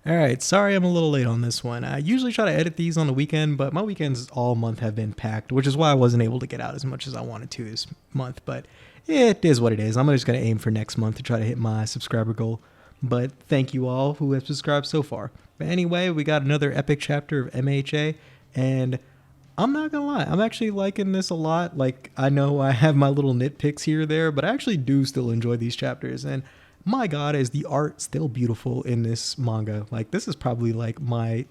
Alright, sorry I'm a little late on this one. I usually try to edit these on the weekend, but my weekends all month have been packed, which is why I wasn't able to get out as much as I wanted to this month. But it is what it is. I'm just going to aim for next month to try to hit my subscriber goal. But thank you all who have subscribed so far. But anyway, we got another epic chapter of MHA, and I'm not gonna lie, I'm actually liking this a lot. Like, I know I have my little nitpicks here or there, but I actually do still enjoy these chapters. And my god, is the art still beautiful in this manga. Like, this is probably like my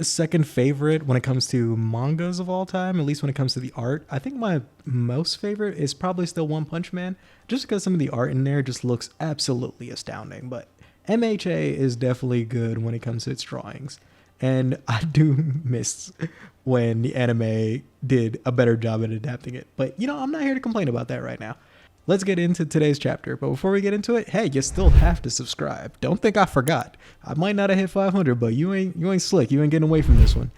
second favorite when it comes to mangas of all time, at least when it comes to the art. I think my most favorite is probably still One Punch Man, just because some of the art in there just looks absolutely astounding. But MHA is definitely good when it comes to its drawings. And I do miss when the anime did a better job at adapting it. But, you know, I'm not here to complain about that right now. Let's get into today's chapter. But before we get into it, hey, you still have to subscribe. Don't think I forgot. I might not have hit 500, but you ain't slick. You ain't getting away from this one.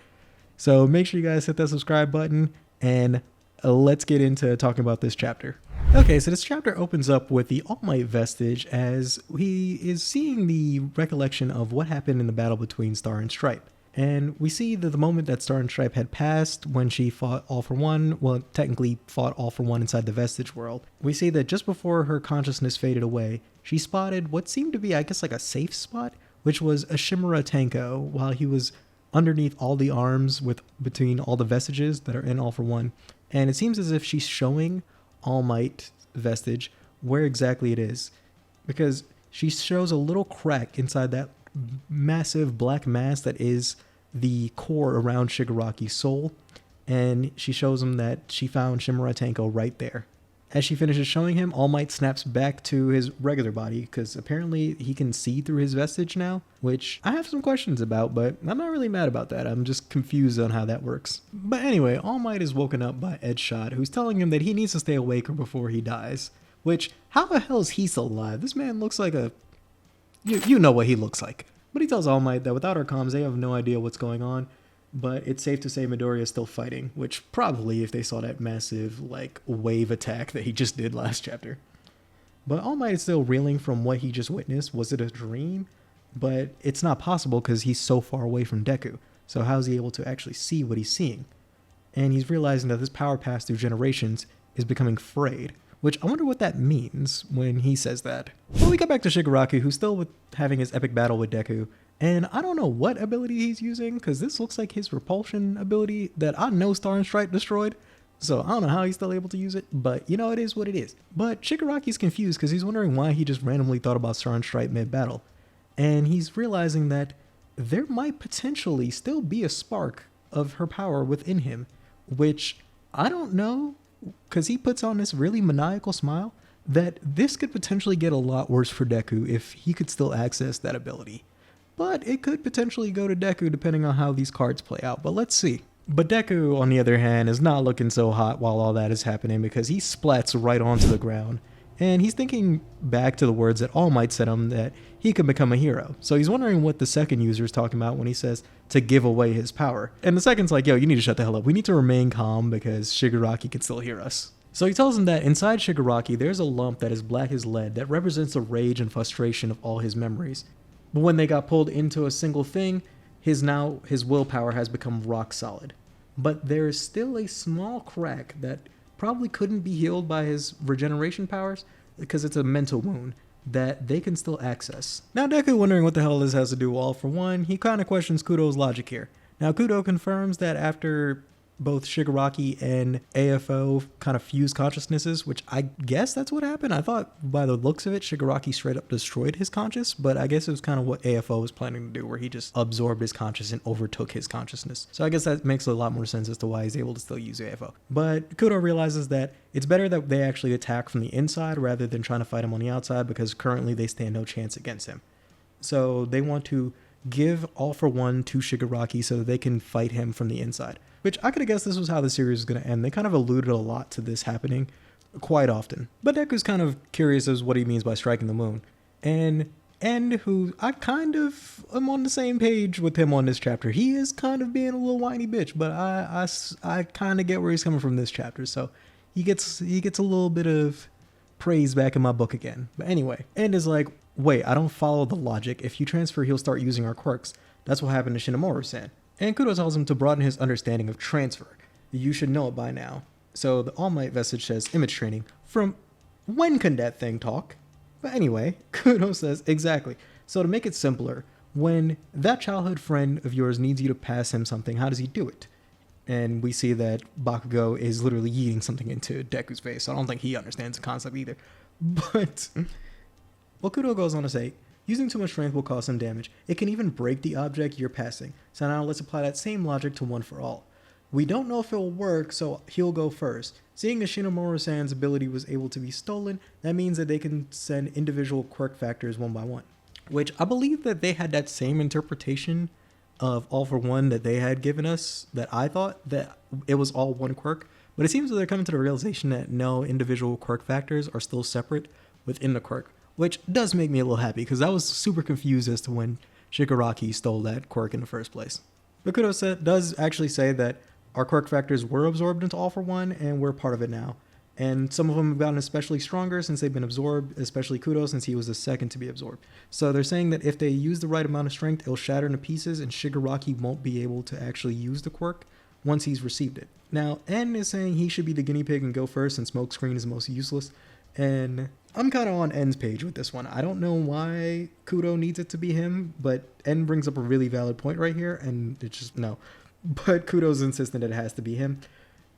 So make sure you guys hit that subscribe button, and let's get into talking about this chapter. Okay, so this chapter opens up with the All Might vestige as he is seeing the recollection of what happened in the battle between Star and Stripe. And we see that the moment that Star and Stripe had passed when she fought All for One, well, technically fought All for One inside the vestige world, we see that just before her consciousness faded away, she spotted what seemed to be, I guess, like a safe spot, which was a Shimura Tenko while he was underneath all the arms with between all the vestiges that are in All for One. And it seems as if she's showing All Might vestige where exactly it is, because she shows a little crack inside that massive black mass that is the core around Shigaraki's soul, and she shows him that she found Shimura Tenko right there. As she finishes showing him, All Might snaps back to his regular body, because apparently he can see through his vestige now, which I have some questions about, but I'm not really mad about that. I'm just confused on how that works. But anyway, All Might is woken up by Edshot, who's telling him that he needs to stay awake before he dies. Which, how the hell is he still alive? This man looks like a... You know what he looks like. But he tells All Might that without her comms, they have no idea what's going on. But it's safe to say Midoriya is still fighting, which probably if they saw that massive, like, wave attack that he just did last chapter. But All Might is still reeling from what he just witnessed. Was it a dream? But it's not possible because he's so far away from Deku. So how is he able to actually see what he's seeing? And he's realizing that this power passed through generations is becoming frayed. Which I wonder what that means when he says that. Well, we got back to Shigaraki, who's still having his epic battle with Deku. And I don't know what ability he's using, because this looks like his repulsion ability that I know Star and Stripe destroyed. So I don't know how he's still able to use it, but you know, it is what it is. But Shigaraki's confused because he's wondering why he just randomly thought about Star and Stripe mid-battle. And he's realizing that there might potentially still be a spark of her power within him, which I don't know, because he puts on this really maniacal smile, that this could potentially get a lot worse for Deku if he could still access that ability. But it could potentially go to Deku depending on how these cards play out, but let's see. But Deku, on the other hand, is not looking so hot while all that is happening because he splats right onto the ground. And he's thinking back to the words that All Might said him that he could become a hero. So he's wondering what the second user is talking about when he says to give away his power. And the second's like, yo, you need to shut the hell up. We need to remain calm because Shigaraki can still hear us. So he tells him that inside Shigaraki, there's a lump that is black as lead that represents the rage and frustration of all his memories. But when they got pulled into a single thing, his willpower has become rock solid. But there is still a small crack that probably couldn't be healed by his regeneration powers because it's a mental wound that they can still access. Now Deku, wondering what the hell this has to do with All for One, he kind of questions Kudo's logic here. Now Kudo confirms that after both Shigaraki and AFO kind of fused consciousnesses, which I guess that's what happened. I thought by the looks of it, Shigaraki straight up destroyed his conscious, but I guess it was kind of what AFO was planning to do, where he just absorbed his conscious and overtook his consciousness. So I guess that makes a lot more sense as to why he's able to still use AFO. But Kudo realizes that it's better that they actually attack from the inside rather than trying to fight him on the outside, because currently they stand no chance against him. So they want to give All for One to Shigaraki so that they can fight him from the inside. Which I could have guessed this was how the series was going to end. They kind of alluded a lot to this happening quite often. But Deku's kind of curious as what he means by striking the moon. And who I kind of am on the same page with him on this chapter. He is kind of being a little whiny bitch, but I kind of get where he's coming from this chapter. So he gets a little bit of praise back in my book again. But anyway, End is like, Wait, I don't follow the logic. If you transfer, he'll start using our quirks. That's what happened to Shinomaru-san. And Kudo tells him to broaden his understanding of transfer. You should know it by now. So the All Might vestige says image training. From when can that thing talk? But anyway, Kudo says exactly. So to make it simpler, when that childhood friend of yours needs you to pass him something, how does he do it? And we see that Bakugo is literally yeeting something into Deku's face. So I don't think he understands the concept either. But, well, Kudo goes on to say, using too much strength will cause some damage. It can even break the object you're passing. So now let's apply that same logic to One for All. We don't know if it'll work, so he'll go first. Seeing as Shinomaru-san's ability was able to be stolen, that means that they can send individual quirk factors one by one. Which I believe that they had that same interpretation of All for One that they had given us, that I thought that it was all one quirk. But it seems that they're coming to the realization that no, individual quirk factors are still separate within the quirk. Which does make me a little happy, because I was super confused as to when Shigaraki stole that quirk in the first place. But Kudo does actually say that our quirk factors were absorbed into All for One, and we're part of it now. And some of them have gotten especially stronger since they've been absorbed, especially Kudo since he was the second to be absorbed. So they're saying that if they use the right amount of strength, it'll shatter into pieces, and Shigaraki won't be able to actually use the quirk once he's received it. Now, N is saying he should be the guinea pig and go first, and Smokescreen is the most useless. And I'm kind of on N's page with this one. I don't know why Kudo needs it to be him, but N brings up a really valid point right here, and it's just no. But Kudo's insistent that it has to be him,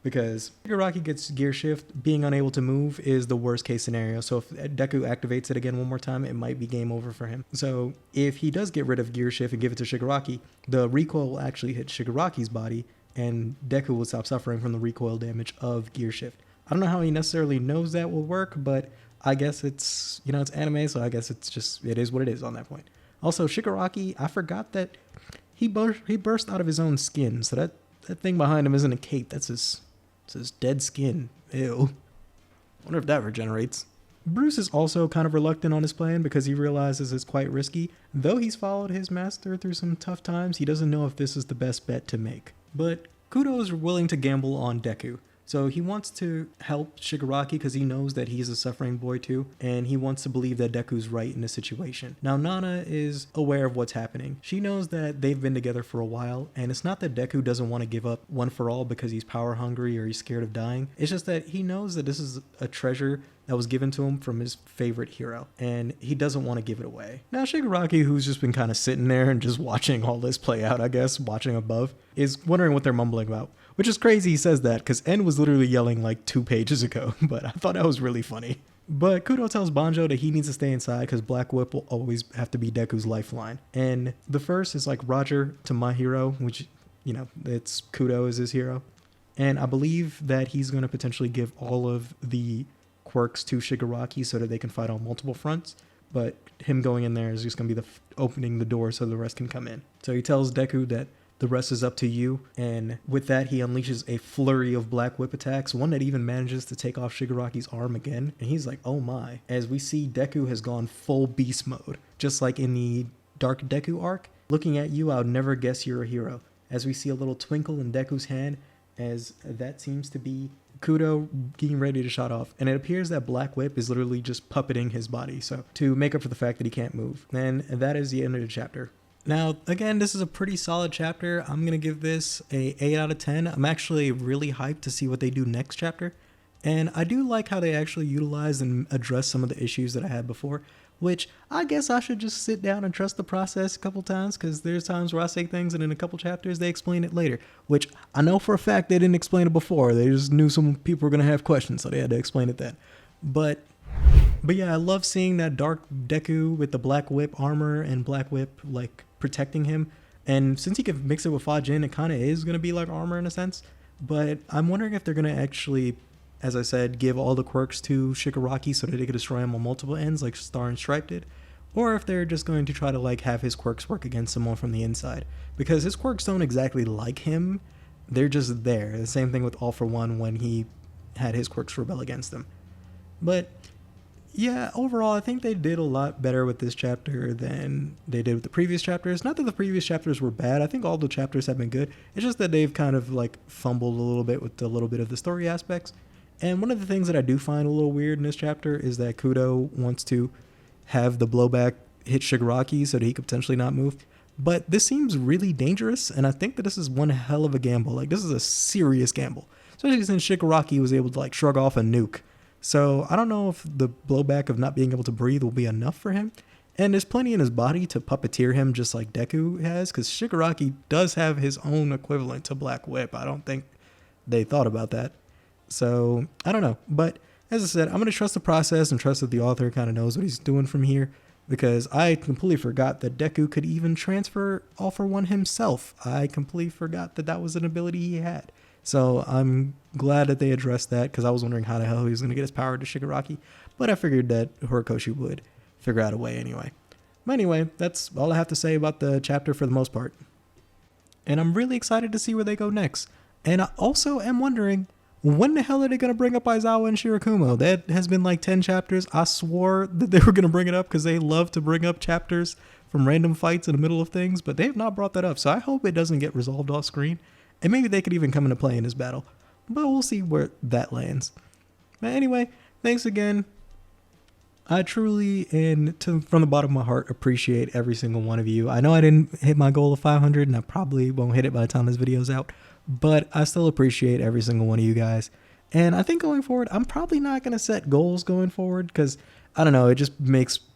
because Shigaraki gets gear shift. Being unable to move is the worst case scenario. So if Deku activates it again one more time, it might be game over for him. So if he does get rid of gear shift and give it to Shigaraki, the recoil will actually hit Shigaraki's body, and Deku will stop suffering from the recoil damage of gear shift. I don't know how he necessarily knows that will work, but I guess it's, it's anime, so I guess it is what it is on that point. Also, Shigaraki, I forgot that he burst out of his own skin, so that thing behind him isn't a cape, that's his dead skin. Ew. Wonder if that regenerates. Bruce is also kind of reluctant on his plan because he realizes it's quite risky. Though he's followed his master through some tough times, he doesn't know if this is the best bet to make. But Kudo is willing to gamble on Deku. So he wants to help Shigaraki because he knows that he's a suffering boy too, and he wants to believe that Deku's right in the situation. Now Nana is aware of what's happening. She knows that they've been together for a while, and it's not that Deku doesn't want to give up One for All because he's power hungry or he's scared of dying. It's just that he knows that this is a treasure that was given to him from his favorite hero, and he doesn't want to give it away. Now Shigaraki, who's just been kind of sitting there and just watching all this play out, I guess, watching above, is wondering what they're mumbling about. Which is crazy he says that, because N was literally yelling like 2 pages ago, but I thought that was really funny. But Kudo tells Banjo that he needs to stay inside because Black Whip will always have to be Deku's lifeline. And the first is like Roger to my hero, which, it's Kudo is his hero. And I believe that he's going to potentially give all of the quirks to Shigaraki so that they can fight on multiple fronts. But him going in there is just going to be opening the door so the rest can come in. So he tells Deku that the rest is up to you, and with that he unleashes a flurry of Black Whip attacks, one that even manages to take off Shigaraki's arm again, and he's like, oh my. As we see, Deku has gone full beast mode, just like in the Dark Deku arc. Looking at you, I would never guess you're a hero. As we see a little twinkle in Deku's hand, as that seems to be Kudo getting ready to shut off, and it appears that Black Whip is literally just puppeting his body, so to make up for the fact that he can't move. And that is the end of the chapter. Now, again, this is a pretty solid chapter. I'm going to give this a 8 out of 10. I'm actually really hyped to see what they do next chapter. And I do like how they actually utilize and address some of the issues that I had before, which I guess I should just sit down and trust the process a couple times, because there's times where I say things and in a couple chapters they explain it later, which I know for a fact they didn't explain it before. They just knew some people were going to have questions, so they had to explain it then. But yeah, I love seeing that Dark Deku with the Black Whip armor and Black Whip like protecting him. And since he can mix it with Fajin, it kind of is going to be like armor in a sense. But I'm wondering if they're going to actually, as I said, give all the quirks to Shigaraki so that they could destroy him on multiple ends like Star and Stripe did. Or if they're just going to try to like have his quirks work against someone from the inside. Because his quirks don't exactly like him. They're just there. The same thing with All for One when he had his quirks rebel against him. But yeah, overall, I think they did a lot better with this chapter than they did with the previous chapters. Not that the previous chapters were bad. I think all the chapters have been good. It's just that they've kind of like fumbled a little bit with a little bit of the story aspects. And one of the things that I do find a little weird in this chapter is that Kudo wants to have the blowback hit Shigaraki so that he could potentially not move. But this seems really dangerous, and I think that this is one hell of a gamble. Like, this is a serious gamble, especially since Shigaraki was able to like shrug off a nuke. So I don't know if the blowback of not being able to breathe will be enough for him. And there's plenty in his body to puppeteer him just like Deku has, because Shigaraki does have his own equivalent to Black Whip. I don't think they thought about that. So I don't know. But as I said, I'm going to trust the process and trust that the author kind of knows what he's doing from here, because I completely forgot that Deku could even transfer All for One himself. I completely forgot that that was an ability he had. So I'm glad that they addressed that, because I was wondering how the hell he was going to get his power to Shigaraki. But I figured that Horikoshi would figure out a way anyway. But anyway, that's all I have to say about the chapter for the most part. And I'm really excited to see where they go next. And I also am wondering, when the hell are they going to bring up Aizawa and Shirakumo? That has been like 10 chapters. I swore that they were going to bring it up because they love to bring up chapters from random fights in the middle of things, but they have not brought that up. So I hope it doesn't get resolved off screen. And maybe they could even come into play in this battle. But we'll see where that lands. But anyway, thanks again. I truly, and from the bottom of my heart, appreciate every single one of you. I know I didn't hit my goal of 500, and I probably won't hit it by the time this video's out, but I still appreciate every single one of you guys. And I think going forward, I'm probably not going to set goals going forward, because, I don't know, it just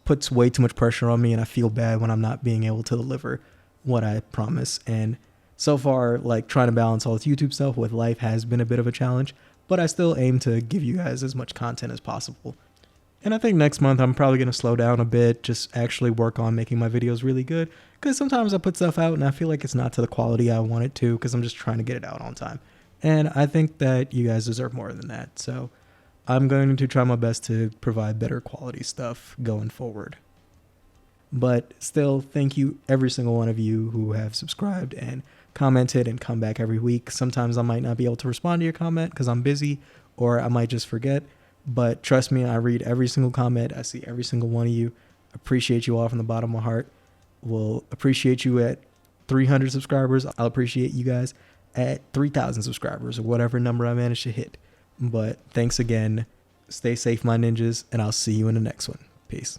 puts way too much pressure on me, and I feel bad when I'm not being able to deliver what I promise. And so far, like, trying to balance all this YouTube stuff with life has been a bit of a challenge, but I still aim to give you guys as much content as possible. And I think next month I'm probably going to slow down a bit, just actually work on making my videos really good, because sometimes I put stuff out and I feel like it's not to the quality I want it to, because I'm just trying to get it out on time. And I think that you guys deserve more than that. So I'm going to try my best to provide better quality stuff going forward. But still, thank you every single one of you who have subscribed and commented and come back every week. Sometimes I might not be able to respond to your comment because I'm busy, or I might just forget. But trust me, I read every single comment. I see every single one of you. Appreciate you all from the bottom of my heart. Will appreciate you at 300 subscribers. I'll appreciate you guys at 3,000 subscribers, or whatever number I manage to hit. But thanks again. Stay safe, my ninjas, and I'll see you in the next one. Peace.